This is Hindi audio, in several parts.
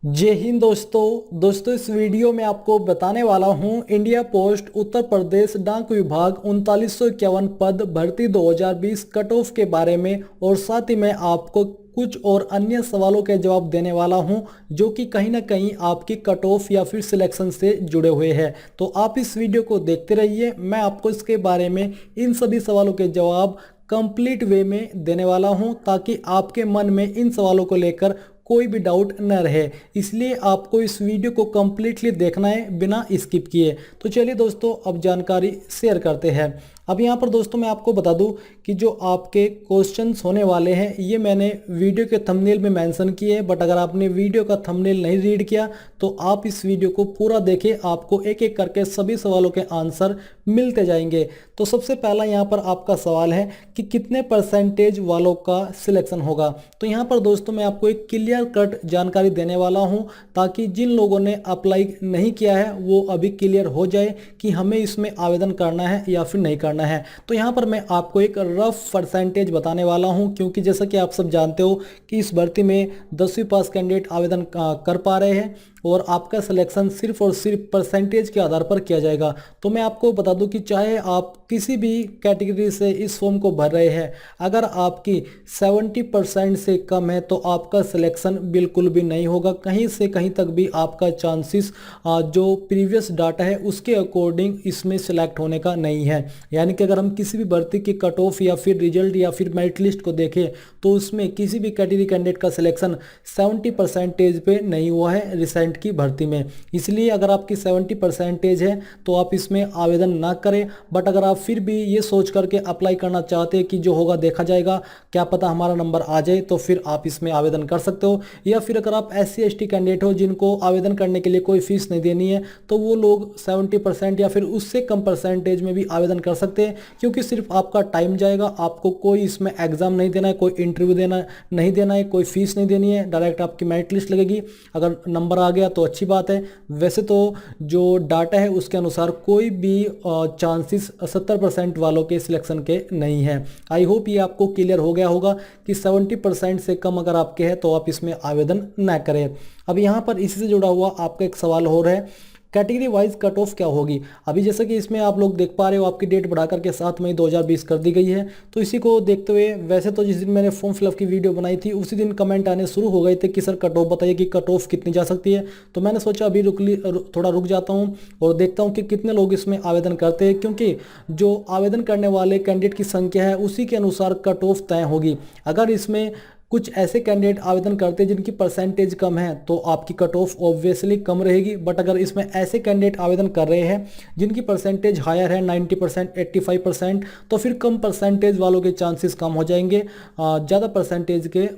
जय हिंद दोस्तों इस वीडियो में आपको बताने वाला हूं इंडिया पोस्ट उत्तर प्रदेश डाक विभाग 3951 पद भर्ती 2020 कट ऑफ के बारे में और साथ ही मैं आपको कुछ और अन्य सवालों के जवाब देने वाला हूं जो कि कहीं ना कहीं आपकी कट ऑफ या फिर सिलेक्शन से जुड़े हुए हैं। तो आप इस वीडियो को देखते रहिए, मैं आपको इसके बारे में इन सभी सवालों के जवाब कंप्लीट वे में देने वाला हूं ताकि आपके मन में इन सवालों को लेकर कोई भी डाउट न रहे। इसलिए आपको इस वीडियो को कंप्लीटली देखना है बिना स्किप किए। तो चलिए दोस्तों अब जानकारी शेयर करते हैं। अब यहाँ पर दोस्तों मैं आपको बता दूं कि जो आपके क्वेश्चंस होने वाले हैं ये मैंने वीडियो के थंबनेल में मेंशन किए हैं, बट अगर आपने वीडियो का थंबनेल नहीं रीड किया तो आप इस वीडियो को पूरा देखें, आपको एक एक करके सभी सवालों के आंसर मिलते जाएंगे। तो सबसे पहला यहाँ पर आपका सवाल है कि कितने परसेंटेज वालों का सिलेक्शन होगा। तो यहाँ पर दोस्तों मैं आपको एक क्लियर कट जानकारी देने वाला हूँ ताकि जिन लोगों ने अप्लाई नहीं किया है वो अभी क्लियर हो जाए कि हमें इसमें आवेदन करना है या फिर नहीं करना है। तो यहाँ पर मैं आपको एक रफ परसेंटेज बताने वाला हूँ, क्योंकि जैसा कि आप सब जानते हो कि इस भर्ती में 10वीं पास कैंडिडेट आवेदन कर पा रहे हैं और आपका सिलेक्शन सिर्फ और सिर्फ परसेंटेज के आधार पर किया जाएगा। तो मैं आपको बता दूं कि चाहे आप किसी भी कैटेगरी से इस फॉर्म को भर रहे हैं, अगर आपकी 70% से कम है तो आपका सिलेक्शन बिल्कुल भी नहीं होगा। कहीं से कहीं तक भी आपका चांसेस जो प्रीवियस डाटा है उसके अकॉर्डिंग इसमें सिलेक्ट होने का नहीं है। यानी कि अगर हम किसी भी भर्ती की कट ऑफ या फिर रिजल्ट या फिर मेरिट लिस्ट को देखें तो उसमें किसी भी कैटेगरी कैंडिडेट का सिलेक्शन 70% पे नहीं हुआ है रिसेंट की भर्ती में। इसलिए अगर आपकी 70% है तो आप इसमें आवेदन ना करें। बट अगर आप फिर भी ये सोच करके अप्लाई करना चाहते हैं कि जो होगा देखा जाएगा, क्या पता हमारा नंबर आ जाए, तो फिर आप इसमें आवेदन कर सकते हो। या फिर अगर आप SC ST कैंडिडेट हो जिनको आवेदन करने के लिए कोई फीस नहीं देनी है तो वो लोग 70% या फिर उससे कम परसेंटेज में भी आवेदन कर सकते हैं, क्योंकि सिर्फ आपका टाइम जाएगा, आपको कोई इसमें एग्जाम नहीं देना है, कोई इंटरव्यू देना है, कोई फीस नहीं देनी है, डायरेक्ट आपकी मेरिट लिस्ट लगेगी। अगर नंबर आ गया तो अच्छी बात है। वैसे तो जो डाटा है उसके अनुसार कोई भी चांसेस 70% वालों के सिलेक्शन के नहीं है। आई होप ये आपको क्लियर हो गया होगा कि 70% से कम अगर आपके हैं तो आप इसमें आवेदन ना करें। अब यहाँ पर इसी से जुड़ा हुआ आपका एक सवाल हो रहा है, कैटेगरी वाइज कट ऑफ क्या होगी। अभी जैसा कि इसमें आप लोग देख पा रहे हो आपकी डेट बढ़ा करके 7 मई 2020 कर दी गई है। तो इसी को देखते हुए वैसे तो जिस दिन मैंने फॉर्म फिलअप की वीडियो बनाई थी उसी दिन कमेंट आने शुरू हो गए थे कि सर कट ऑफ बताइए कि कट ऑफ कितनी जा सकती है। तो मैंने सोचा अभी थोड़ा रुक जाता हूँ और देखता हूँ कि कितने लोग इसमें आवेदन करते हैं, क्योंकि जो आवेदन करने वाले कैंडिडेट की संख्या है उसी के अनुसार कट ऑफ तय होगी। अगर इसमें कुछ ऐसे कैंडिडेट आवेदन करते हैं जिनकी परसेंटेज कम है तो आपकी कट ऑफ ऑब्वियसली कम रहेगी। बट अगर इसमें ऐसे कैंडिडेट आवेदन कर रहे हैं जिनकी परसेंटेज हायर है 90% 85%, तो फिर कम परसेंटेज वालों के चांसेस कम हो जाएंगे ज़्यादा परसेंटेज के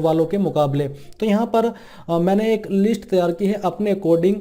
वालों के मुकाबले। तो यहाँ पर मैंने एक लिस्ट तैयार की है अपने अकॉर्डिंग।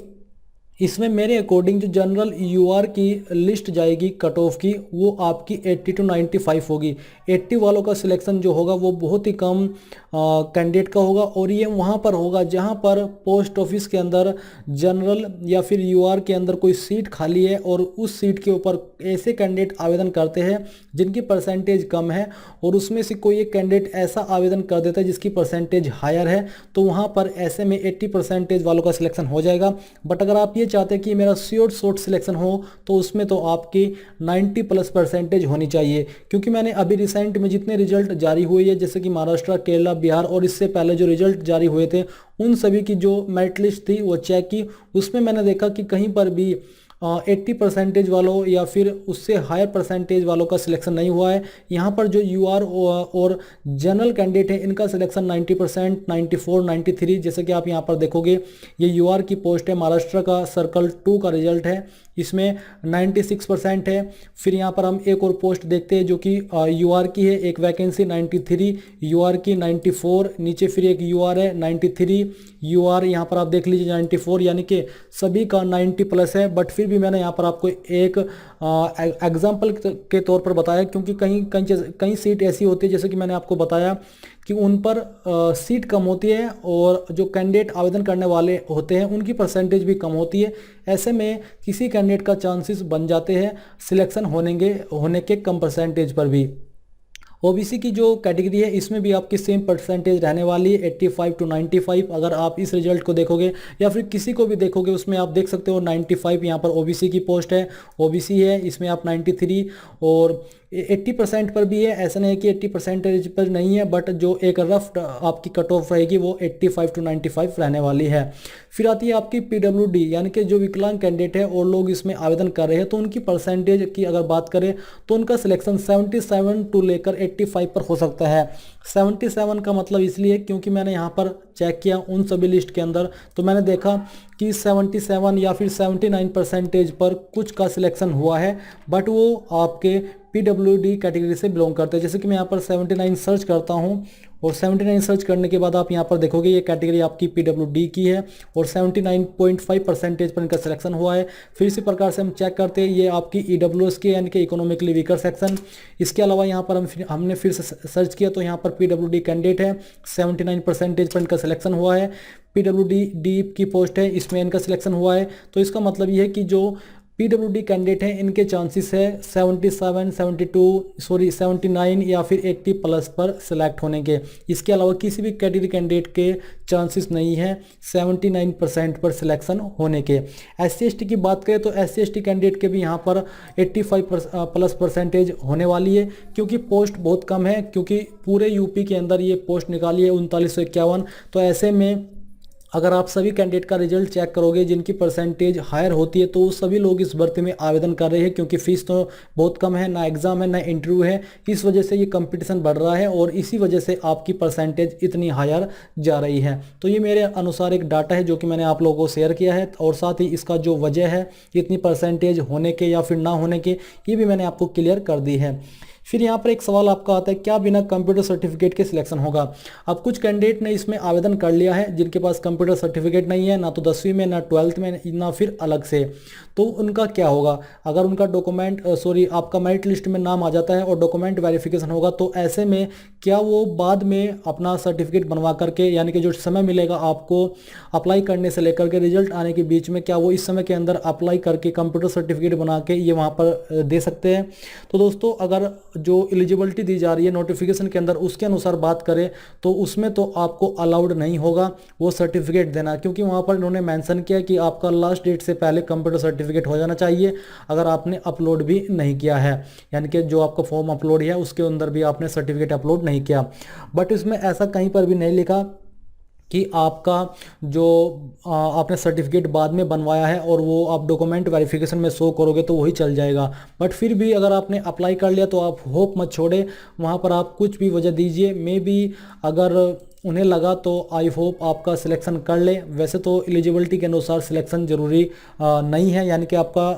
इसमें मेरे अकॉर्डिंग जो जनरल UR की लिस्ट जाएगी कट ऑफ की वो आपकी 80 to 95 होगी। 80 वालों का सिलेक्शन जो होगा वो बहुत ही कम कैंडिडेट का होगा और ये वहाँ पर होगा जहाँ पर पोस्ट ऑफिस के अंदर जनरल या फिर UR के अंदर कोई सीट खाली है और उस सीट के ऊपर ऐसे कैंडिडेट आवेदन करते हैं जिनकी परसेंटेज कम है और उसमें से कोई एक कैंडिडेट ऐसा आवेदन कर देता है जिसकी परसेंटेज हायर है, तो वहाँ पर ऐसे में 80% वालों का सिलेक्शन हो जाएगा। बट अगर आप ये चाहते हैं कि मेरा शॉर्ट सिलेक्शन हो तो उसमें तो आपकी 90+ % होनी चाहिए, क्योंकि मैंने अभी रिसेंट में जितने रिजल्ट जारी हुए हैं जैसे कि महाराष्ट्र, केरला, बिहार और इससे पहले जो रिजल्ट जारी हुए थे उन सभी की जो मेरिट लिस्ट थी वो चेक की, उसमें मैंने देखा कि कहीं पर भी 80% वालों या फिर उससे हायर परसेंटेज वालों का सिलेक्शन नहीं हुआ है। यहाँ पर जो UR और जनरल कैंडिडेट है इनका सिलेक्शन 90%, 94, 93 जैसे कि आप यहाँ पर देखोगे ये UR की पोस्ट है, महाराष्ट्र का सर्कल 2 का रिजल्ट है, इसमें 96% है। फिर यहाँ पर हम एक और पोस्ट देखते हैं जो कि UR की है, एक वैकेंसी 93, UR की 94, नीचे फिर एक UR है 93, UR यहाँ पर आप देख लीजिए 94, यानी कि सभी का 90+ है। बट फिर भी मैंने यहाँ पर आपको एक एग्जाम्पल के तौर पर बताया, क्योंकि कहीं सीट ऐसी होती है जैसे कि मैंने आपको बताया कि उन पर सीट कम होती है और जो कैंडिडेट आवेदन करने वाले होते हैं उनकी परसेंटेज भी कम होती है। ऐसे में किसी कैंडिडेट का चांसेस बन जाते हैं सिलेक्शन होने के कम परसेंटेज पर भी। ओबीसी की जो कैटेगरी है इसमें भी आपकी सेम परसेंटेज रहने वाली है 85 to 95। अगर आप इस रिजल्ट को देखोगे या फिर किसी को भी देखोगे उसमें आप देख सकते हो 95 यहाँ पर ओबीसी की पोस्ट है, ओबीसी है, इसमें आप 93 और 80% पर भी है। ऐसा नहीं है कि 80% पर नहीं है, बट जो एक रफ आपकी कट ऑफ रहेगी वो 85 to 95 रहने वाली है। फिर आती है आपकी पीडब्ल्यूडी यानी कि जो विकलांग कैंडिडेट है और लोग इसमें आवेदन कर रहे हैं, तो उनकी परसेंटेज की अगर बात करें तो उनका सिलेक्शन 77 टू लेकर 85 पर हो सकता है। 77 का मतलब इसलिए क्योंकि मैंने यहाँ पर चेक किया उन सभी लिस्ट के अंदर, तो मैंने देखा कि 77 या फिर 79% पर कुछ का सिलेक्शन हुआ है, बट वो आपके पीडब्ल्यूडी कैटेगरी से बिलोंग करते हैं। जैसे कि मैं यहाँ पर 79 सर्च करता हूँ और 79 सर्च करने के बाद आप यहाँ पर देखोगे ये कैटेगरी आपकी पीडब्ल्यूडी की है और 79.5% पर इनका सिलेक्शन हुआ है। फिर इसी प्रकार से हम चेक करते हैं ये आपकी ईडब्ल्यूएस की यानी कि इकोनॉमिकली वीकर सेक्शन। इसके अलावा यहाँ पर हमने फिर से सर्च किया तो यहाँ पर पीडब्ल्यूडी कैंडिडेट है, 79% पर इनका सिलेक्शन हुआ है। पीडब्ल्यूडी की पोस्ट है, इसमें इनका सिलेक्शन हुआ है। तो इसका मतलब ये है कि जो पीडब्ल्यूडी कैंडिडेट हैं इनके चांसेस है 79 या फिर 80 प्लस पर सिलेक्ट होने के। इसके अलावा किसी भी कैटेगरी कैंडिडेट के चांसेस नहीं है 79% पर सिलेक्शन होने के। SC/ST की बात करें तो SC/ST कैंडिडेट के भी यहाँ पर 85 प्लस परसेंटेज होने वाली है, क्योंकि पोस्ट बहुत कम है, क्योंकि पूरे यूपी के अंदर ये पोस्ट निकाली है 3951। तो ऐसे में अगर आप सभी कैंडिडेट का रिजल्ट चेक करोगे जिनकी परसेंटेज हायर होती है तो वो सभी लोग इस भर्ती में आवेदन कर रहे हैं, क्योंकि फीस तो बहुत कम है, ना एग्जाम है ना इंटरव्यू है। इस वजह से ये कंपटीशन बढ़ रहा है और इसी वजह से आपकी परसेंटेज इतनी हायर जा रही है। तो ये मेरे अनुसार एक डाटा है जो कि मैंने आप लोगों को शेयर किया है, और साथ ही इसका जो वजह है इतनी परसेंटेज होने के या फिर ना होने के, ये भी मैंने आपको क्लियर कर दी है। फिर यहाँ पर एक सवाल आपका आता है, क्या बिना कंप्यूटर सर्टिफिकेट के सिलेक्शन होगा? अब कुछ कैंडिडेट ने इसमें आवेदन कर लिया है जिनके पास कंप्यूटर सर्टिफिकेट नहीं है, ना तो 10वीं में, ना 12th में, ना फिर अलग से। तो उनका क्या होगा? अगर उनका आपका मेरिट लिस्ट में नाम आ जाता है और डॉक्यूमेंट वेरिफिकेशन होगा, तो ऐसे में क्या वो बाद में अपना सर्टिफिकेट बनवा करके, यानी कि जो समय मिलेगा आपको अप्लाई करने से लेकर के रिजल्ट आने के बीच में, क्या वो इस समय के अंदर अप्लाई करके कंप्यूटर सर्टिफिकेट बना के ये वहाँ पर दे सकते हैं? तो दोस्तों, अगर जो एलिजिबिलिटी दी जा रही है नोटिफिकेशन के अंदर उसके अनुसार बात करें तो उसमें तो आपको अलाउड नहीं होगा वो सर्टिफिकेट देना, क्योंकि वहाँ पर इन्होंने मेंशन किया कि आपका लास्ट डेट से पहले कंप्यूटर सर्टिफिकेट हो जाना चाहिए अगर आपने अपलोड भी नहीं किया है, यानी कि जो आपका फॉर्म अपलोड है उसके अंदर भी आपने सर्टिफिकेट अपलोड नहीं किया। बट इसमें ऐसा कहीं पर भी नहीं लिखा कि आपका जो आपने सर्टिफिकेट बाद में बनवाया है और वो आप डॉक्यूमेंट वेरिफिकेशन में शो करोगे तो वही चल जाएगा। बट फिर भी अगर आपने अप्लाई कर लिया तो आप होप मत छोड़े, वहाँ पर आप कुछ भी वजह दीजिए, मे बी अगर उन्हें लगा तो आई होप आपका सिलेक्शन कर ले। वैसे तो एलिजिबिलिटी के अनुसार सिलेक्शन ज़रूरी नहीं है, यानी कि आपका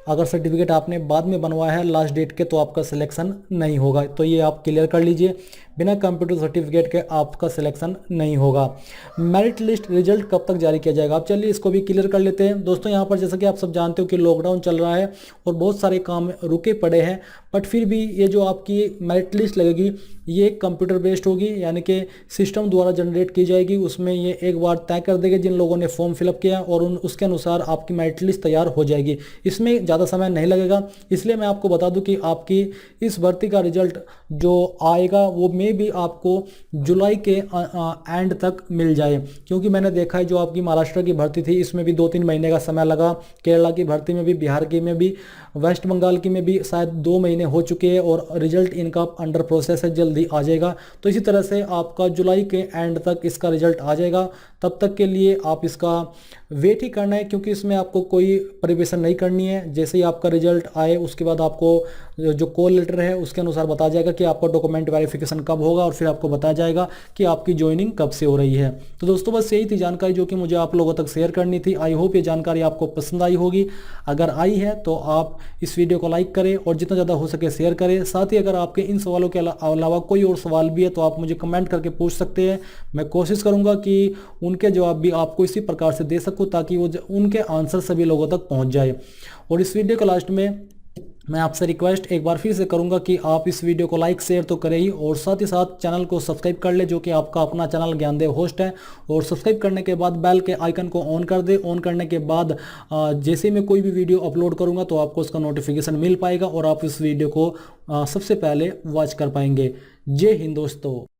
अगर सर्टिफिकेट आपने बाद में बनवाया है लास्ट डेट के तो आपका सिलेक्शन नहीं होगा। तो ये आप क्लियर कर लीजिए, बिना कंप्यूटर सर्टिफिकेट के आपका सिलेक्शन नहीं होगा। मेरिट लिस्ट रिजल्ट कब तक जारी किया जाएगा? अब चलिए इसको भी क्लियर कर लेते हैं। दोस्तों, यहाँ पर जैसा कि आप सब जानते हो कि लॉकडाउन चल रहा है और बहुत सारे काम रुके पड़े हैं, बट फिर भी ये जो आपकी मेरिट लिस्ट लगेगी ये कंप्यूटर बेस्ड होगी, यानी कि सिस्टम द्वारा जनरेट की जाएगी। उसमें ये एक बार तय कर देगा जिन लोगों ने फॉर्म फिलअप किया और उसके अनुसार आपकी मेरिट लिस्ट तैयार हो जाएगी। इसमें ज़्यादा समय नहीं लगेगा, इसलिए मैं आपको बता दूं कि आपकी इस भर्ती का रिजल्ट जो आएगा वो में भी आपको जुलाई के एंड तक मिल जाए, क्योंकि मैंने देखा है जो आपकी महाराष्ट्र की भर्ती थी इसमें भी 2-3 महीने का समय लगा, केरला की भर्ती में भी, बिहार की में भी, वेस्ट बंगाल की में भी शायद 2 महीने हो चुके हैं और रिजल्ट इनका अंडर प्रोसेस है, जल्दी आ जाएगा। तो इसी तरह से आपका जुलाई के एंड तक इसका रिजल्ट आ जाएगा। तब तक के लिए आप इसका वेट ही करना है, क्योंकि इसमें आपको कोई प्रिपरेशन नहीं करनी है। जैसे ही आपका रिजल्ट आए उसके बाद आपको जो कॉल लेटर है उसके अनुसार बताया जाएगा कि आपका डॉक्यूमेंट वेरिफिकेशन कब होगा और फिर आपको बताया जाएगा कि आपकी ज्वाइनिंग कब से हो रही है। तो दोस्तों, बस यही थी जानकारी जो कि मुझे आप लोगों तक शेयर करनी थी। आई होप ये जानकारी आपको पसंद आई होगी। अगर आई है तो आप इस वीडियो को लाइक करें और जितना ज़्यादा हो सके शेयर करें। साथ ही अगर आपके इन सवालों के अलावा कोई और सवाल भी है तो आप मुझे कमेंट करके पूछ सकते हैं। मैं कोशिश करूँगा कि उनके जवाब भी आपको इसी प्रकार से दे सकूँ ताकि वो उनके आंसर सभी लोगों तक पहुँच जाए। और इस वीडियो के लास्ट में मैं आपसे रिक्वेस्ट एक बार फिर से करूंगा कि आप इस वीडियो को लाइक शेयर तो करें ही, और साथ ही साथ चैनल को सब्सक्राइब कर ले, जो कि आपका अपना चैनल ज्ञानदेव होस्ट है। और सब्सक्राइब करने के बाद बेल के आइकन को ऑन कर दे। ऑन करने के बाद जैसे मैं कोई भी वीडियो अपलोड करूंगा तो आपको उसका नोटिफिकेशन मिल पाएगा और आप इस वीडियो को सबसे पहले वॉच कर पाएंगे। जय हिंद दोस्तों।